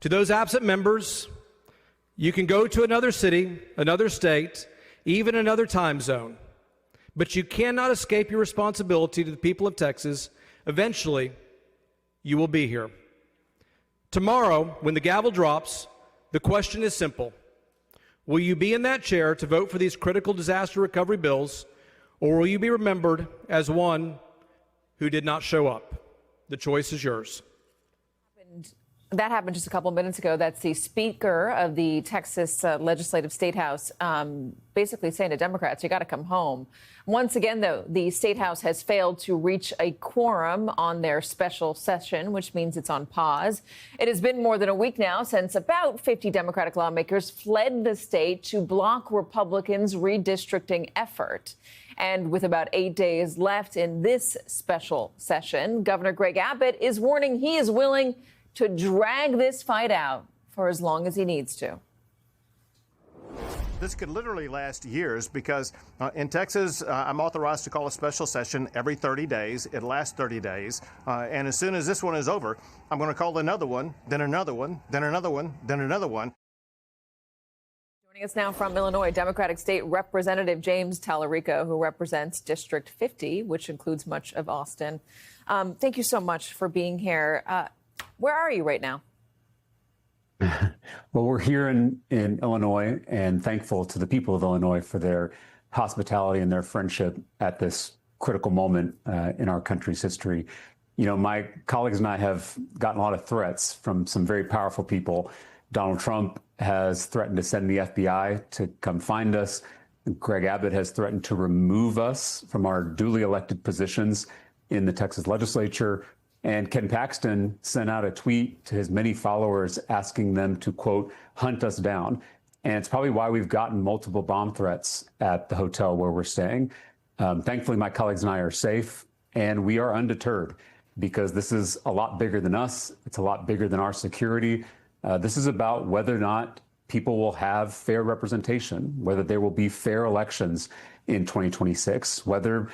To those absent members, you can go to another city, another state, even another time zone, but you cannot escape your responsibility to the people of Texas. Eventually, you will be here. Tomorrow, when the gavel drops, the question is simple. Will you be in that chair to vote for these critical disaster recovery bills, or will you be remembered as one who did not show up? The choice is yours. That happened just a couple of minutes ago. That's the Speaker of the Texas Legislative State House basically saying to Democrats, you got to come home. Once again, though, the State House has failed to reach a quorum on their special session, which means it's on pause. It has been more than a week now since about 50 Democratic lawmakers fled the state to block Republicans' redistricting effort. And with about 8 days left in this special session, Governor Greg Abbott is warning he is willing to drag this fight out for as long as he needs to. This could literally last years because in Texas, I'm authorized to call a special session every 30 days. It lasts 30 days. And as soon as this one is over, I'm going to call another one, then another one, then another one, then another one. Joining us now from Illinois, Democratic State Representative James Tallarico, who represents District 50, which includes much of Austin. Thank you so much for being here. Where are you right now? Well, we're here in Illinois and thankful to the people of Illinois for their hospitality and their friendship at this critical moment in our country's history. You know, my colleagues and I have gotten a lot of threats from some very powerful people. Donald Trump has threatened to send the FBI to come find us. Greg Abbott has threatened to remove us from our duly elected positions in the Texas legislature. And Ken Paxton sent out a tweet to his many followers asking them to, quote, hunt us down. And it's probably why we've gotten multiple bomb threats at the hotel where we're staying. Thankfully, my colleagues and I are safe, and we are undeterred because this is a lot bigger than us. It's a lot bigger than our security. This is about whether or not people will have fair representation, whether there will be fair elections in 2026, whether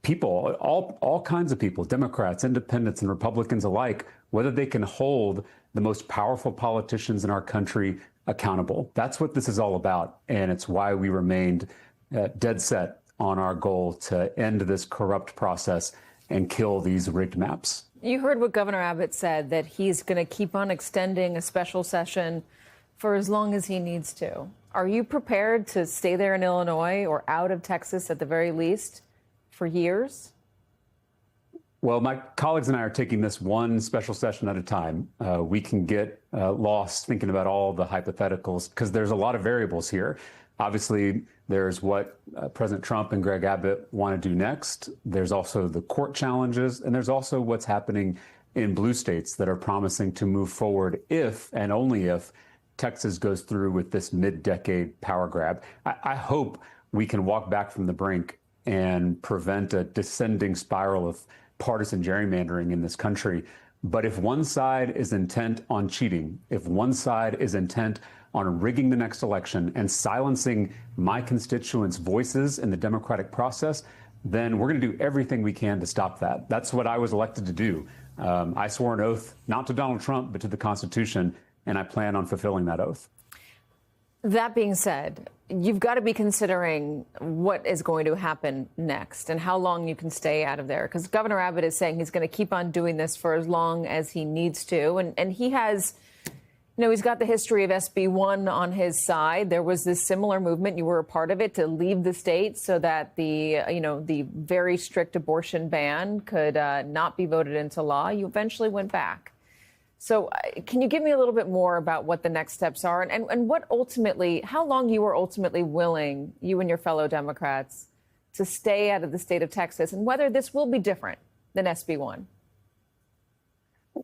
people, all kinds of people, Democrats, independents, and Republicans alike, whether they can hold the most powerful politicians in our country accountable. That's what this is all about. And it's why we remained dead set on our goal to end this corrupt process and kill these rigged maps. You heard what Governor Abbott said, that he's going to keep on extending a special session for as long as he needs to. Are you prepared to stay there in Illinois or out of Texas at the very least for years? Well, my colleagues and I are taking this one special session at a time. We can get lost thinking about all the hypotheticals because there's a lot of variables here. Obviously, there's what President Trump and Greg Abbott want to do next. There's also the court challenges, and there's also what's happening in blue states that are promising to move forward if and only if Texas goes through with this mid-decade power grab. I hope we can walk back from the brink and prevent a descending spiral of partisan gerrymandering in this country. But if one side is intent on cheating, if one side is intent on rigging the next election and silencing my constituents' voices in the democratic process, then we're going to do everything we can to stop that. That's what I was elected to do. I swore an oath not to Donald Trump, but to the Constitution, and I plan on fulfilling that oath. That being said, you've got to be considering what is going to happen next and how long you can stay out of there. Because Governor Abbott is saying he's going to keep on doing this for as long as he needs to. And he has, you know, he's got the history of SB1 on his side. There was this similar movement. You were a part of it to leave the state so that the, you know, the very strict abortion ban could not be voted into law. You eventually went back. So can you give me a little bit more about what the next steps are and what ultimately, how long you were ultimately willing, you and your fellow Democrats, to stay out of the state of Texas and whether this will be different than SB1?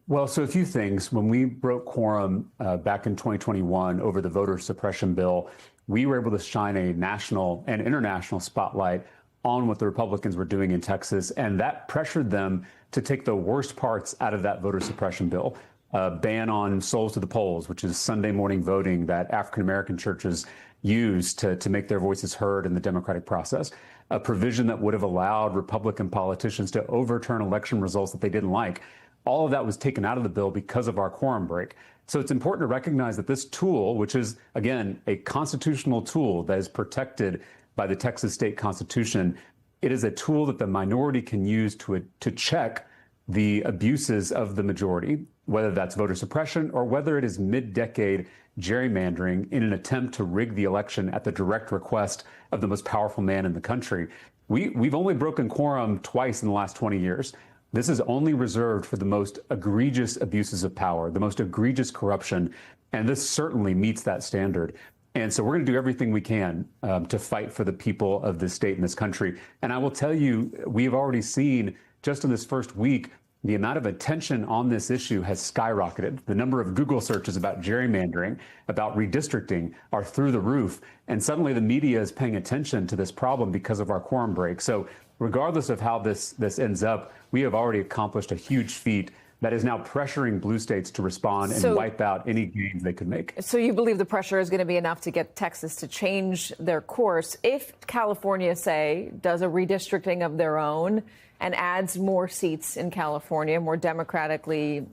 Well, so a few things. When we broke quorum back in 2021 over the voter suppression bill, we were able to shine a national and international spotlight on what the Republicans were doing in Texas, and that pressured them to take the worst parts out of that voter suppression bill. A ban on souls to the polls, which is Sunday morning voting that African-American churches use to make their voices heard in the democratic process. A provision that would have allowed Republican politicians to overturn election results that they didn't like. all of that was taken out of the bill because of our quorum break. So it's important to recognize that this tool, which is, again, a constitutional tool that is protected by the Texas state constitution, it is a tool that the minority can use to check the abuses of the majority, whether that's voter suppression or whether it is mid-decade gerrymandering in an attempt to rig the election at the direct request of the most powerful man in the country. We've only broken quorum twice in the last 20 years. This is only reserved for the most egregious abuses of power, the most egregious corruption, and this certainly meets that standard. And so we're going to do everything we can to fight for the people of this state and this country. And I will tell you, we have already seen just in this first week, the amount of attention on this issue has skyrocketed. The number of Google searches about gerrymandering, about redistricting are through the roof. And suddenly the media is paying attention to this problem because of our quorum break. So regardless of how this ends up, we have already accomplished a huge feat that is now pressuring blue states to respond and wipe out any gains they could make. So you believe the pressure is going to be enough to get Texas to change their course if California, say, does a redistricting of their own and adds more seats in California, more democratically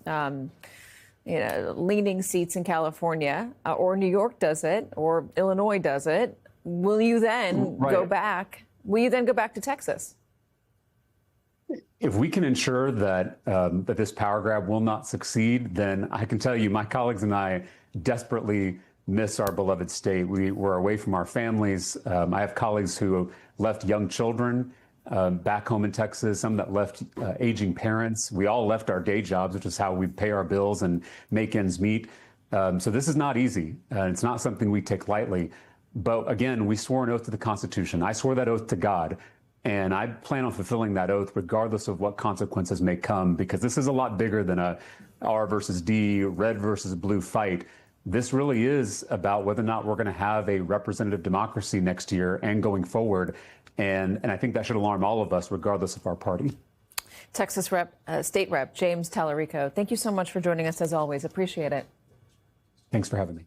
leaning seats in California, or New York does it, or Illinois does it, will you then go back? Will you then go back to Texas? If we can ensure that that this power grab will not succeed, then I can tell you my colleagues and I desperately miss our beloved state. We were away from our families. I have colleagues who left young children back home in Texas, some that left aging parents. We all left our day jobs, which is how we pay our bills and make ends meet. So this is not easy. It's not something we take lightly. But again, we swore an oath to the Constitution. I swore that oath to God. And I plan on fulfilling that oath regardless of what consequences may come, because this is a lot bigger than a R versus D, red versus blue fight. This really is about whether or not we're going to have a representative democracy next year and going forward. And I think that should alarm all of us, regardless of our party. Texas State Rep James Tallarico, thank you so much for joining us as always. Appreciate it. Thanks for having me.